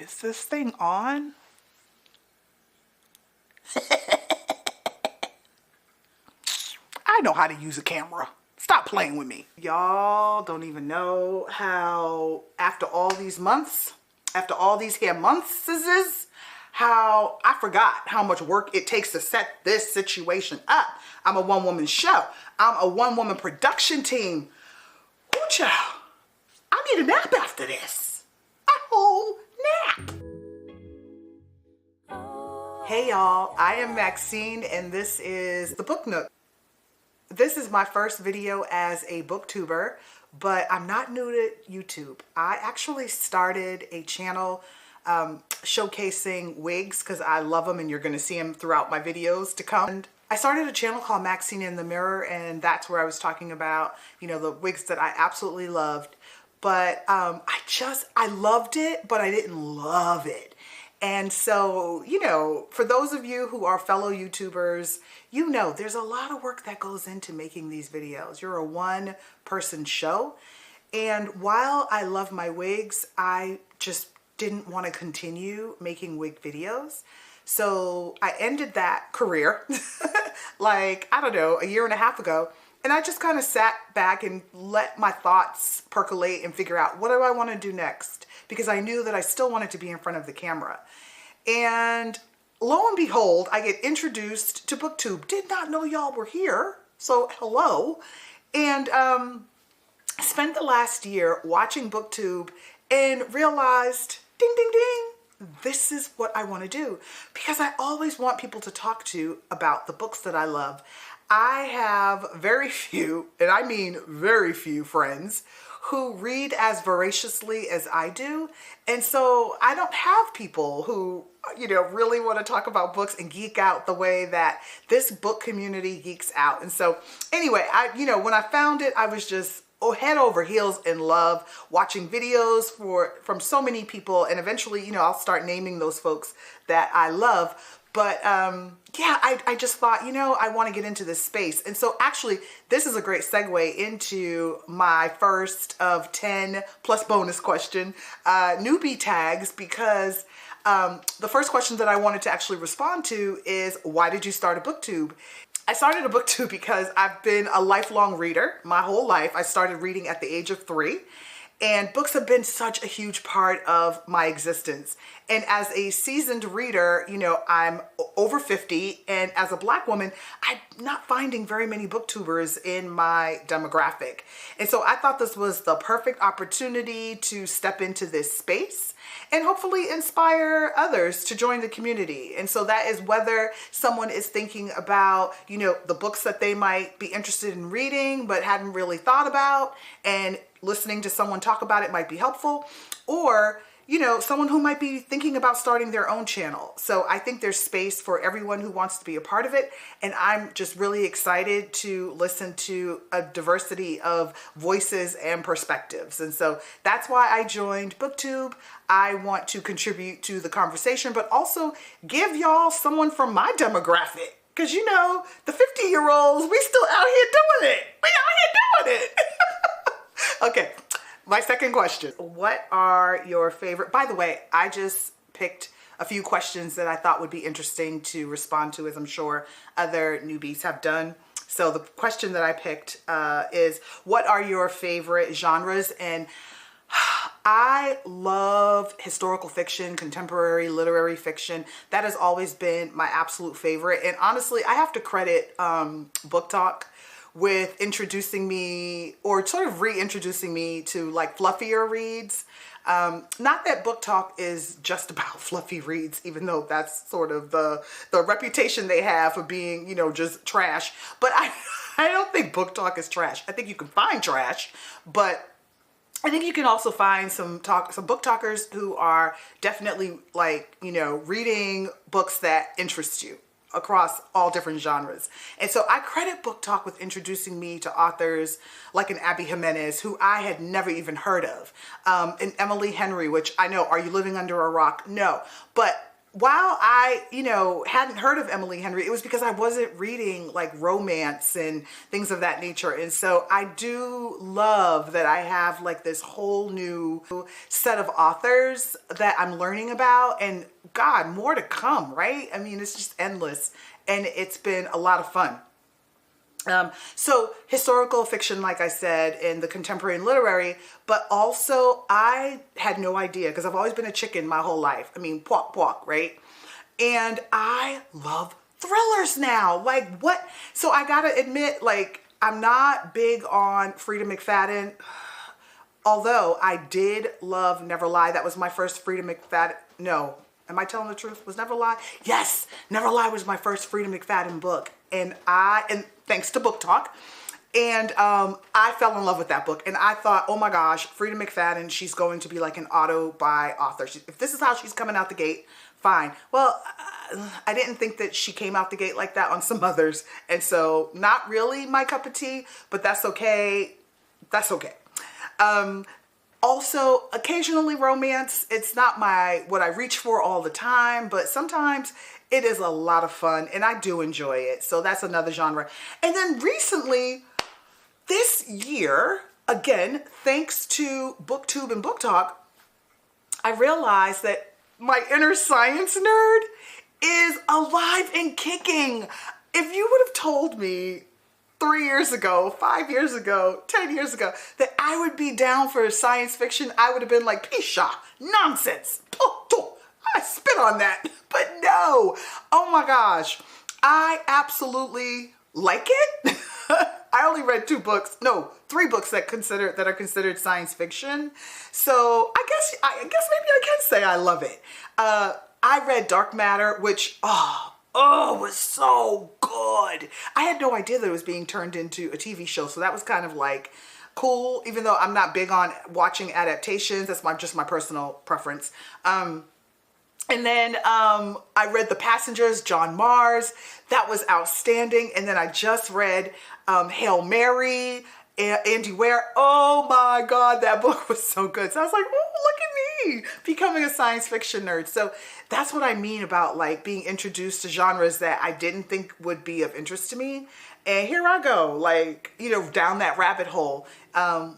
Is this thing on? I know how to use a camera. Stop playing with me. Y'all don't even know how, after all these months, after all these here months, how I forgot how much work it takes to set this situation up. I'm a one-woman show. I'm a one-woman production team. Ooh, child. I need a nap after this. A whole nap. Hey y'all, I am Maxine and this is the Book Nook. This is my first video as a booktuber, but I'm not new to YouTube. I actually started a channel showcasing wigs because I love them and you're going to see them throughout my videos to come. And I started a channel called Maxine in the Mirror, and that's where I was talking about, you know, the wigs that I absolutely loved. But I loved it, but I didn't love it. And so, you know, for those of you who are fellow YouTubers, you know, there's a lot of work that goes into making these videos. You're a one-person show. And while I love my wigs, I just didn't want to continue making wig videos. So I ended that career like, I don't know, a year and a half ago. And I just kind of sat back and let my thoughts percolate and figure out, what do I want to do next? Because I knew that I still wanted to be in front of the camera. And lo and behold, I get introduced to BookTube. Did not know y'all were here. So hello. And spent the last year watching BookTube and realized, ding, ding, ding, this is what I want to do. Because I always want people to talk to about the books that I love. I have very few, and I mean very few, friends who read as voraciously as I do. And so I don't have people who, you know, really want to talk about books and geek out the way that this book community geeks out. And so anyway, when I found it, I was just head over heels in love, watching videos from so many people. And eventually, you know, I'll start naming those folks that I love. But yeah, I just thought, you know, I want to get into this space. And so actually, this is a great segue into my first of 10 plus bonus question, newbie tags, because the first question that I wanted to actually respond to is, why did you start a BookTube? I started a BookTube because I've been a lifelong reader my whole life. I started reading at the age of 3. And books have been such a huge part of my existence. And as a seasoned reader, you know, I'm over 50. And as a Black woman, I'm not finding very many booktubers in my demographic. And so I thought this was the perfect opportunity to step into this space and hopefully inspire others to join the community. And so that is whether someone is thinking about, you know, the books that they might be interested in reading but hadn't really thought about, and listening to someone talk about it might be helpful, or, you know, someone who might be thinking about starting their own channel. So I think there's space for everyone who wants to be a part of it. And I'm just really excited to listen to a diversity of voices and perspectives. And so that's why I joined BookTube. I want to contribute to the conversation, but also give y'all someone from my demographic. Because, you know, the 50-year-olds, we still out here doing it. We out here doing it. Okay, my second question. What are your favorite, by the way, I just picked a few questions that I thought would be interesting to respond to, as I'm sure other newbies have done. So the question that I picked is, what are your favorite genres? And I love historical fiction, contemporary literary fiction. That has always been my absolute favorite. And honestly, I have to credit BookTok with introducing me, or sort of reintroducing me to like fluffier reads. Not that BookTok is just about fluffy reads, even though that's sort of the reputation they have for being, you know, just trash. But I don't think BookTok is trash. I think you can find trash, but I think you can also find some book talkers who are definitely, like, you know, reading books that interest you across all different genres. And so I credit BookTok with introducing me to authors like an Abby Jimenez, who I had never even heard of, and Emily Henry, which I know, are you living under a rock? No, but while I, hadn't heard of Emily Henry, it was because I wasn't reading like romance and things of that nature. And so I do love that I have like this whole new set of authors that I'm learning about, and God, more to come, right? I mean, it's just endless, and it's been a lot of fun. So historical fiction, like I said, and the contemporary and literary, but also I had no idea, because I've always been a chicken my whole life. I mean, pwok pwok, right? And I love thrillers now. Like what? So I gotta admit, like, I'm not big on Frida McFadden, although I did love Never Lie. That was my first Frida McFadden. No, am I telling the truth? Was Never Lie? Yes, Never Lie was my first Frida McFadden book. And thanks to Book Talk. And I fell in love with that book. And I thought, oh my gosh, Frida McFadden, she's going to be like an auto-buy author. If this is how she's coming out the gate, fine. Well, I didn't think that she came out the gate like that on some others. And so not really my cup of tea, but that's okay. That's okay. Also, occasionally romance. It's not what I reach for all the time, but sometimes it is a lot of fun and I do enjoy it. So that's another genre. And then recently, this year, again, thanks to BookTube and Book Talk, I realized that my inner science nerd is alive and kicking. If you would have told me 3 years ago, 5 years ago, 10 years ago, that I would be down for science fiction, I would have been like, pisha, nonsense. I spit on that. But no, oh my gosh, I absolutely like it. I only read 3 books that are considered science fiction. So I guess maybe I can say I love it. I read Dark Matter, which, was so good. I had no idea that it was being turned into a TV show. So that was kind of like cool, even though I'm not big on watching adaptations. That's just my personal preference. And then I read The Passengers, John Mars. That was outstanding. And then I just read Hail Mary, Andy Ware. Oh my God, that book was so good. So I was like, oh, look at me becoming a science fiction nerd. So that's what I mean about like being introduced to genres that I didn't think would be of interest to me. And here I go, like, down that rabbit hole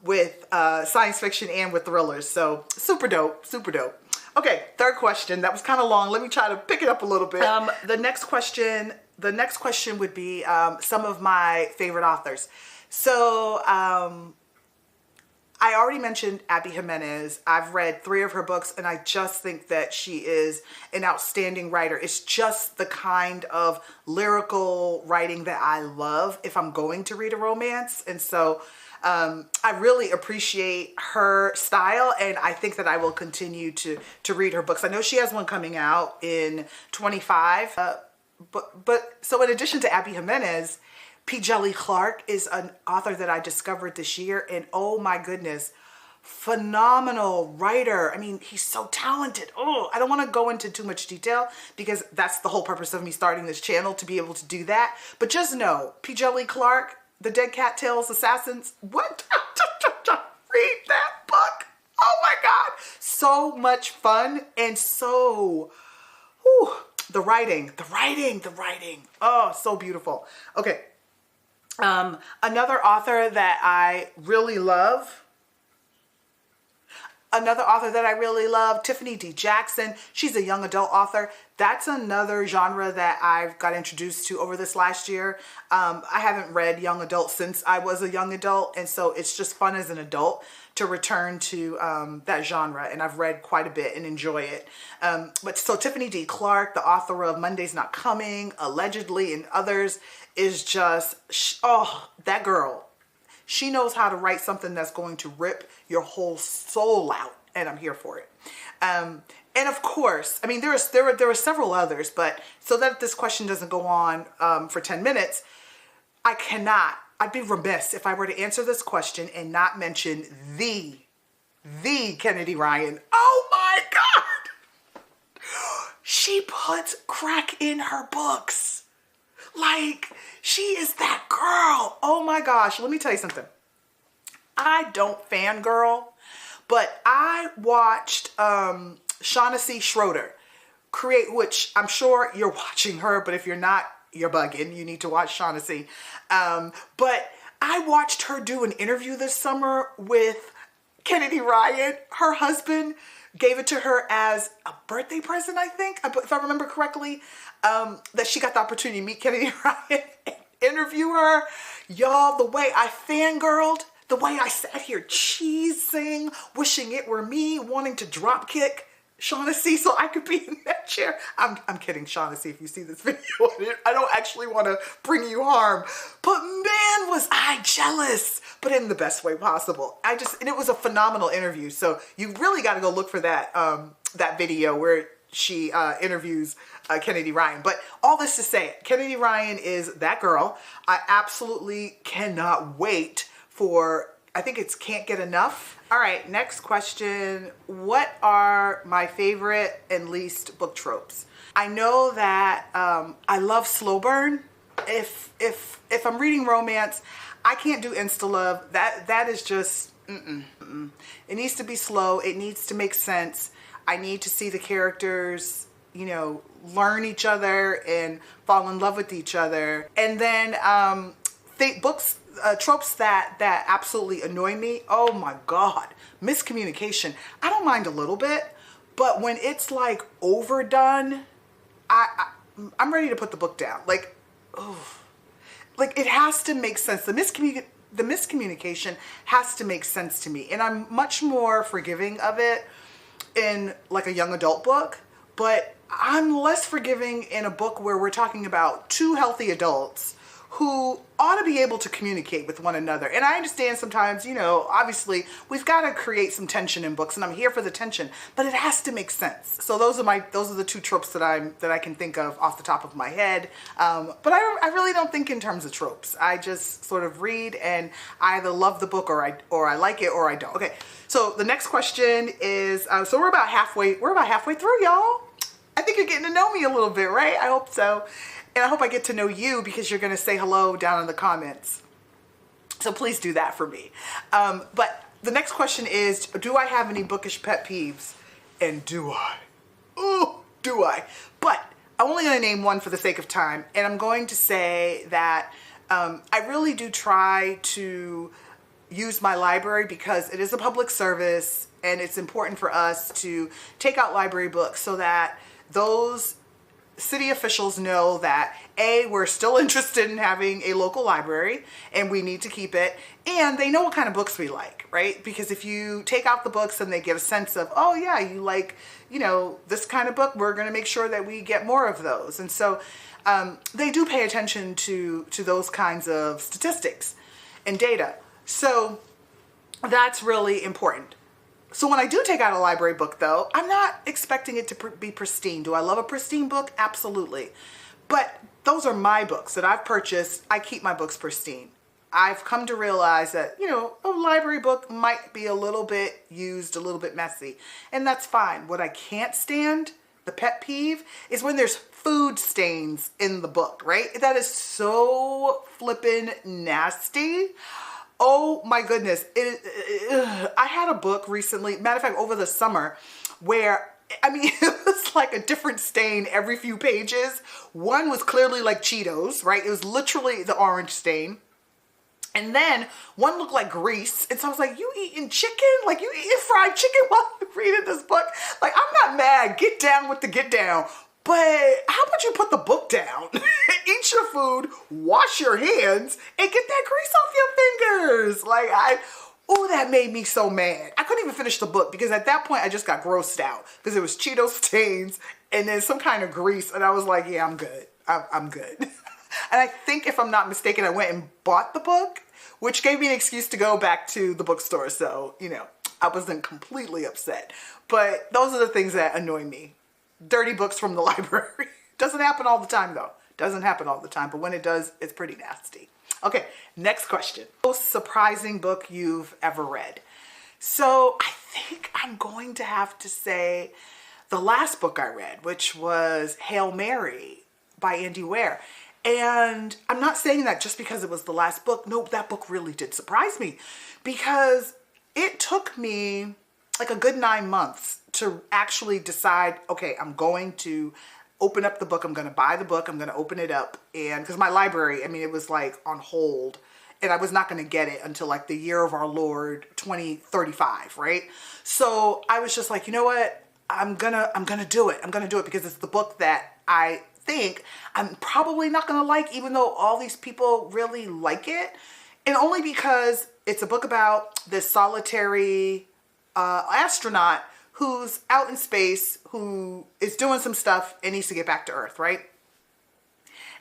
with science fiction and with thrillers. So super dope, super dope. Okay, third question. That was kind of long. Let me try to pick it up a little bit. The next question would be some of my favorite authors. So I already mentioned Abby Jimenez. I've read 3 of her books, and I just think that she is an outstanding writer. It's just the kind of lyrical writing that I love if I'm going to read a romance. And so I really appreciate her style, and I think that I will continue to read her books. I know she has one coming out in 25. So in addition to Abby Jimenez, P. Djeli Clark is an author that I discovered this year, and oh my goodness, phenomenal writer. I mean, he's so talented. Oh, I don't want to go into too much detail because that's the whole purpose of me starting this channel, to be able to do that. But just know, P. Djeli Clark, The Dead Cattails Assassins, what? Read that book. Oh my God. So much fun, and so, the writing. Oh, so beautiful. Okay. Another author that I really love, Tiffany D. Jackson. She's a young adult author. That's another genre that I've got introduced to over this last year. I haven't read young adult since I was a young adult, and so it's just fun as an adult to return to that genre, and I've read quite a bit and enjoy it. But so Tiffany D. Clark, the author of Monday's Not Coming, Allegedly, and others, is just, that girl. She knows how to write something that's going to rip your whole soul out, and I'm here for it. And of course, I mean, there were several others, but so that this question doesn't go on for 10 minutes, I'd be remiss if I were to answer this question and not mention the Kennedy Ryan. Oh my God! She puts crack in her books. Like, she is that girl. Oh my gosh. Let me tell you something. I don't fangirl, but I watched Shaughnessy Schroeder create, which I'm sure you're watching her, but if you're not, you're bugging. You need to watch Shaughnessy. But I watched her do an interview this summer with Kennedy Ryan. Her husband gave it to her as a birthday present, I think, if I remember correctly, that she got the opportunity to meet Kennedy Ryan and interview her. Y'all, the way I fangirled, the way I sat here cheesing, wishing it were me, wanting to drop kick Shaughnessy so I could be in that chair. I'm kidding, Shaughnessy, if you see this video. I don't actually want to bring you harm. But man, was I jealous, but in the best way possible. And it was a phenomenal interview. So you really got to go look for that, that video where she interviews Kennedy Ryan. But all this to say, Kennedy Ryan is that girl. I absolutely cannot wait for, I think it's Can't Get Enough. All right, next question. What are my favorite and least book tropes? I know that I love slow burn. If I'm reading romance, I can't do insta love. That is just, It needs to be slow. It needs to make sense. I need to see the characters, you know, learn each other and fall in love with each other. And then tropes that absolutely annoy me. Oh my God, miscommunication. I don't mind a little bit, but when it's like overdone, I'm ready to put the book down. Like, oh, like it has to make sense. The miscommunication has to make sense to me, and I'm much more forgiving of it in like a young adult book, but I'm less forgiving in a book where we're talking about two healthy adults who ought to be able to communicate with one another. And I understand sometimes, you know, obviously we've got to create some tension in books, and I'm here for the tension, but it has to make sense. So those are the two tropes that I can think of off the top of my head. But I really don't think in terms of tropes. I just sort of read and I either love the book or I like it or I don't. Okay. So the next question is, so we're about halfway through, y'all. I think you're getting to know me a little bit, right? I hope so. And I hope I get to know you, because you're going to say hello down in the comments. So please do that for me. But the next question is, do I have any bookish pet peeves? And do I? Ooh, do I? But I'm only going to name one for the sake of time. And I'm going to say that I really do try to use my library, because it is a public service and it's important for us to take out library books so that those city officials know that A, we're still interested in having a local library and we need to keep it, and they know what kind of books we like, right? Because if you take out the books and they get a sense of, oh yeah, you like, you know, this kind of book, we're going to make sure that we get more of those. And so they do pay attention to those kinds of statistics and data. So that's really important. So when I do take out a library book, though, I'm not expecting it to be pristine. Do I love a pristine book? Absolutely. But those are my books that I've purchased. I keep my books pristine. I've come to realize that, you know, a library book might be a little bit used, a little bit messy, and that's fine. What I can't stand, the pet peeve, is when there's food stains in the book, right? That is so flippin' nasty. Oh my goodness. I had a book recently, matter of fact, over the summer, where, I mean, it was like a different stain every few pages. One was clearly like Cheetos, right? It was literally the orange stain. And then one looked like grease. And so I was like, you eating chicken? Like, you eating fried chicken while you're reading this book? Like, I'm not mad. Get down with the get down. But how about you put the book down, eat your food, wash your hands, and get that grease off your fingers? Like, oh, that made me so mad. I couldn't even finish the book, because at that point I just got grossed out, because it was Cheeto stains and then some kind of grease. And I was like, yeah, I'm good. I'm good. And I think, if I'm not mistaken, I went and bought the book, which gave me an excuse to go back to the bookstore. So, you know, I wasn't completely upset. But those are the things that annoy me. Dirty books from the library. Doesn't happen all the time, though. Doesn't happen all the time, but when it does, it's pretty nasty. Okay, next question. Most surprising book you've ever read? So I think I'm going to have to say the last book I read, which was Hail Mary by Andy Weir. And I'm not saying that just because it was the last book. No, that book really did surprise me, because it took me like a good 9 months to actually decide, okay, I'm going to open up the book. I'm going to buy the book. I'm going to open it up. And because my library, I mean, it was like on hold, and I was not going to get it until like the year of our Lord 2035, right? So I was just like, you know what? I'm gonna do it. I'm gonna do it because it's the book that I think I'm probably not gonna like, even though all these people really like it. And only because it's a book about this solitary astronaut who's out in space, who is doing some stuff and needs to get back to Earth, right?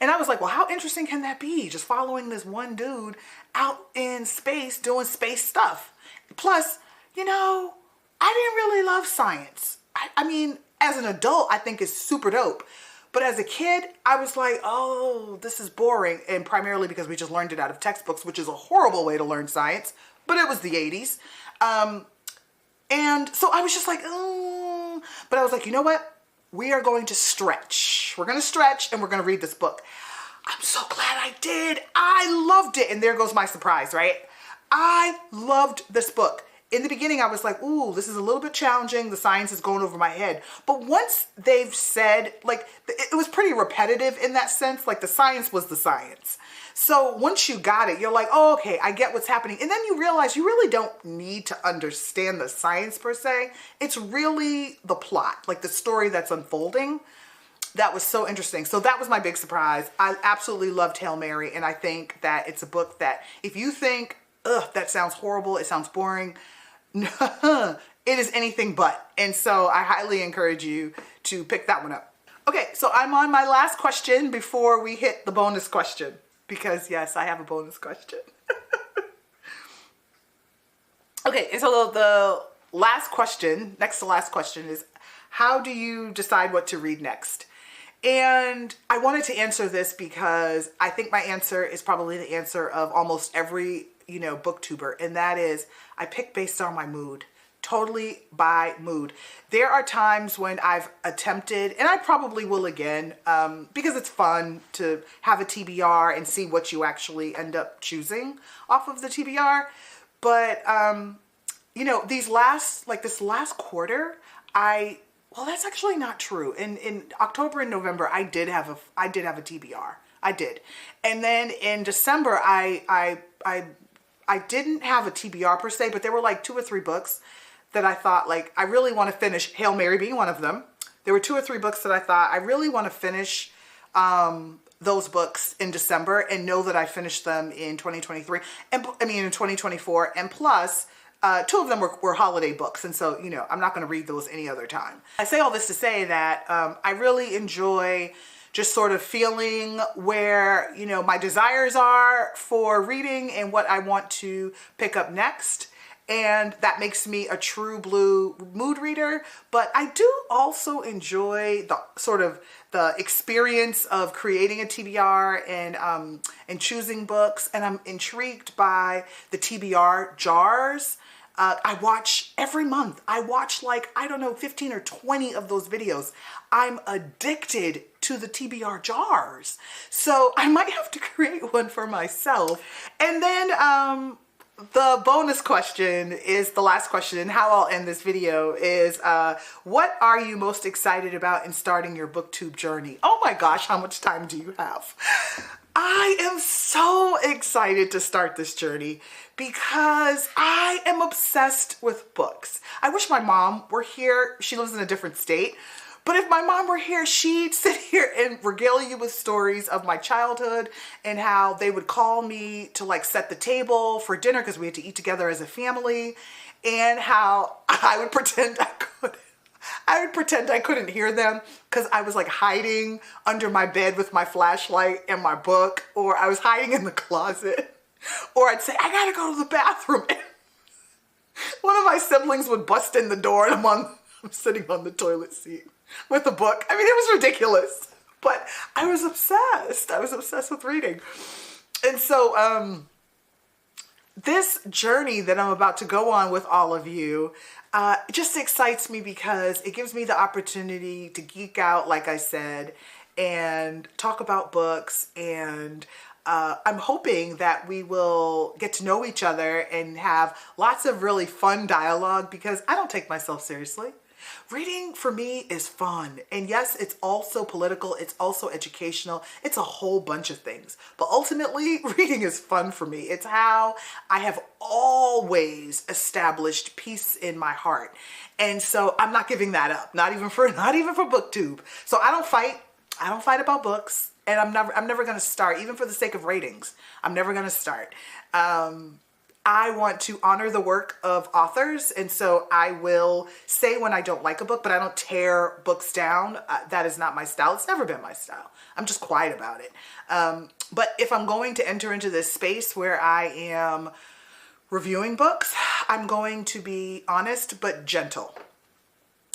And I was like, well, how interesting can that be? Just following this one dude out in space doing space stuff. Plus, you know, I didn't really love science. I mean, as an adult, I think it's super dope. But as a kid, I was like, oh, this is boring. And primarily because we just learned it out of textbooks, which is a horrible way to learn science. But it was the 80s. And so I was just like, oh. But I was like, you know what? We are going to stretch. We're going to stretch and we're going to read this book. I'm so glad I did. I loved it. And there goes my surprise, right? I loved this book. In the beginning, I was like, ooh, this is a little bit challenging. The science is going over my head. But once they've said, like, it was pretty repetitive in that sense. Like, the science was the science. So once you got it, you're like, oh, okay, I get what's happening. And then you realize you really don't need to understand the science per se. It's really the plot, like the story that's unfolding. That was so interesting. So that was my big surprise. I absolutely loved Hail Mary. And I think that it's a book that if you think, ugh, that sounds horrible, it sounds boring, it is anything but. And so I highly encourage you to pick that one up. Okay, so I'm on my last question before we hit the bonus question. Because yes, I have a bonus question. Okay, and so the last question, next to last question is, how do you decide what to read next? And I wanted to answer this because I think my answer is probably the answer of almost every, you know, booktuber. And that is, I pick based on my mood. Totally by mood. There are times when I've attempted, and I probably will again, because it's fun to have a TBR and see what you actually end up choosing off of the TBR. But, you know, this last quarter, well, that's actually not true. In October and November, I did have a TBR. I did. And then in December, I didn't have a TBR per se, but there were like 2 or 3 books that I thought, like, I really want to finish, Hail Mary being one of them. There were 2 or 3 books that I thought I really want to finish those books in December and know that I finished them in 2023, and I mean in 2024, and plus 2 of them were holiday books, and so, you know, I'm not going to read those any other time. I say all this to say that I really enjoy just sort of feeling where, you know, my desires are for reading and what I want to pick up next. And that makes me a true blue mood reader. But I do also enjoy the sort of the experience of creating a TBR and choosing books. And I'm intrigued by the TBR jars. I watch every month. I watch like, I don't know, 15 or 20 of those videos. I'm addicted to the TBR jars. So I might have to create one for myself. And then the bonus question is the last question, and how I'll end this video is, what are you most excited about in starting your BookTube journey? Oh my gosh, how much time do you have? I am so excited to start this journey because I am obsessed with books. I wish my mom were here. She lives in a different state. But if my mom were here, she'd sit here and regale you with stories of my childhood and how they would call me to like set the table for dinner because we had to eat together as a family, and how I would pretend I couldn't hear them because I was like hiding under my bed with my flashlight and my book, or I was hiding in the closet, or I'd say, I gotta go to the bathroom. One of my siblings would bust in the door and I'm sitting on the toilet seat with a book. I mean, it was ridiculous, but I was obsessed. I was obsessed with reading. And so this journey that I'm about to go on with all of you just excites me because it gives me the opportunity to geek out, like I said, and talk about books and I'm hoping that we will get to know each other and have lots of really fun dialogue, because I don't take myself seriously. Reading for me is fun. And yes, it's also political. It's also educational. It's a whole bunch of things. But ultimately, reading is fun for me. It's how I have always established peace in my heart. And so I'm not giving that up. Not even for BookTube. So I don't fight about books. And I'm never going to start, even for the sake of ratings. I'm never going to start. I want to honor the work of authors, and so I will say when I don't like a book, but I don't tear books down. That is not my style. It's never been my style. I'm just quiet about it. But if I'm going to enter into this space where I am reviewing books, I'm going to be honest but gentle.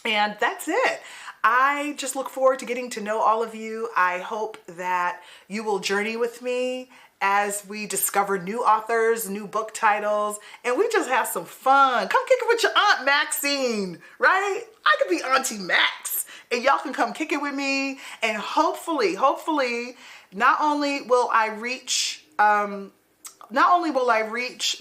And that's it. I just look forward to getting to know all of you. I hope that you will journey with me as we discover new authors, new book titles, and we just have some fun. Come kick it with your Aunt Maxine, right? I could be Auntie Max, and y'all can come kick it with me. And hopefully, not only will I reach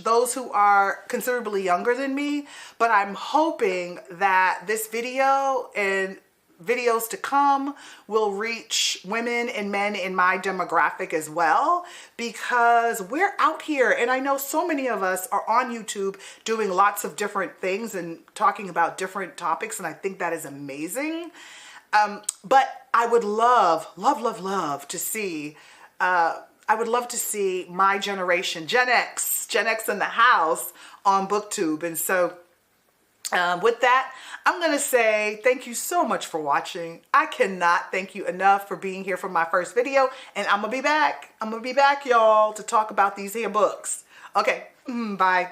those who are considerably younger than me, but I'm hoping that this video and videos to come will reach women and men in my demographic as well, because we're out here, and I know so many of us are on YouTube doing lots of different things and talking about different topics, and I think that is amazing. But I would love to see I would love to see my generation, Gen X in the house on BookTube. And so with that, I'm going to say thank you so much for watching. I cannot thank you enough for being here for my first video. And I'm going to be back. I'm going to be back, y'all, to talk about these here books. Okay, bye.